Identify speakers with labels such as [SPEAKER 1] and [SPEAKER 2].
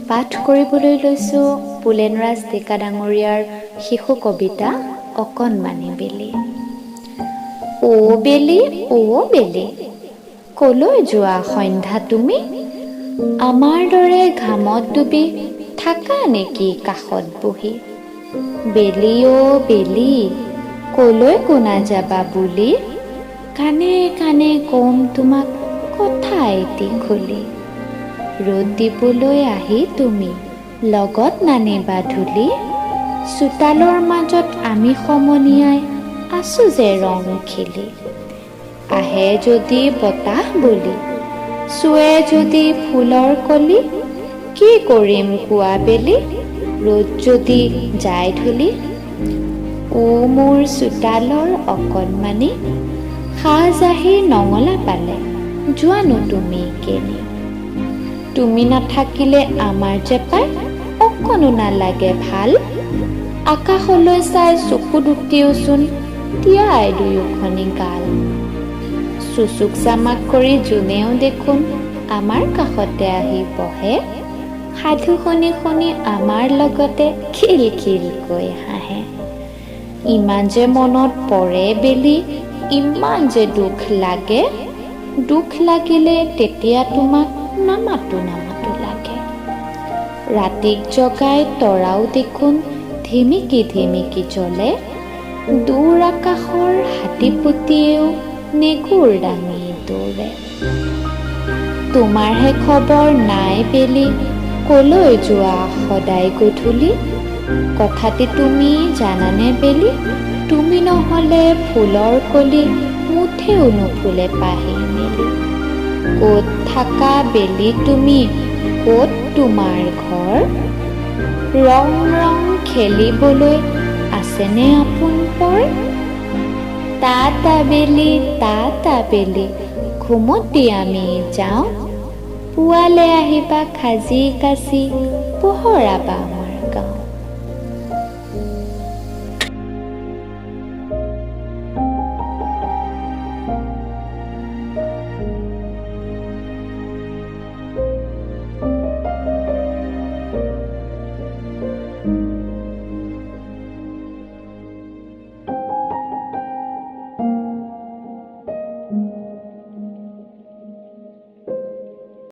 [SPEAKER 1] পাঠ কৰিবলৈ লৈছোঁ পুলেনৰাজ ডেকা ডাঙৰীয়াৰ শিশু কবিতা অকণমানি বেলি। অ বেলি, অ বেলি, কলৈ যোৱা সন্ধ্যা তুমি? আমাৰ দৰে ঘামত ডুবি থাকা নেকি কাষত বহি? বেলি অ বেলি, কলৈ কোনা যাবা বুলি? কাণে কাণে কম তোমাক কথা এটি খুলি। ৰ'দ দিবলৈ আহি তুমি লগত নানিবা ধূলি? চোতালৰ মাজত আমি সমনীয়াই আছো যে ৰং খেলি। আহে যদি বতাহ বলি, চুৱে যদি ফুলৰ কলি, কি কৰিম কোৱা বেলি, ৰ'দ যদি যায় ধূলি? অ মোৰ চোতালৰ অকণমানি, সাজ-আহি নঙলা পালে যোৱানো তুমি কেনি? তুমি নাথাকিলে আমাৰ যে পাই অকণো নালাগে ভাল। আকাশলৈ চাই চকু দুটিওচোন তিয়াই দুয়োখনি গাল। চুচুক চামাক কৰি যোনেও দেখোন আমাৰ কাষতে আহি বহে, সাধু শুনি শুনি আমাৰ লগতে খিল খিলকৈ হাঁহে। ইমান যে মনত পৰে বেলি, ইমান যে দুখ লাগে, দুখ লাগিলে তেতিয়া তোমাক নামাতো নামাতো লাগে। ৰাতিক জগাই তৰাও দেখোন ধিমিকি ধিমিকি জ্বলে, দূৰ আকাশৰ হাতীপতিয়েও নেগুৰ দাঙি দৌৰে। তোমাৰহে খবৰ নাই বেলি, কলৈ যোৱা সদায় গধূলি? কথাটি তুমি জানানে বেলি, তুমি নহ'লে ফুলৰ কলি মুঠেও নুফুলে পাহি মেলি। ক'ত থাকা বেলি তুমি, ক'ত তোমাৰ ঘৰ? ৰং ৰং খেলিবলৈ আছেনে আপোন পৰ? তা তা বেলি, ঘুমতি আমি যাওঁ, পুৱালে আহিবা সাজি কাচি পোহৰাবা আমাৰ গাঁও।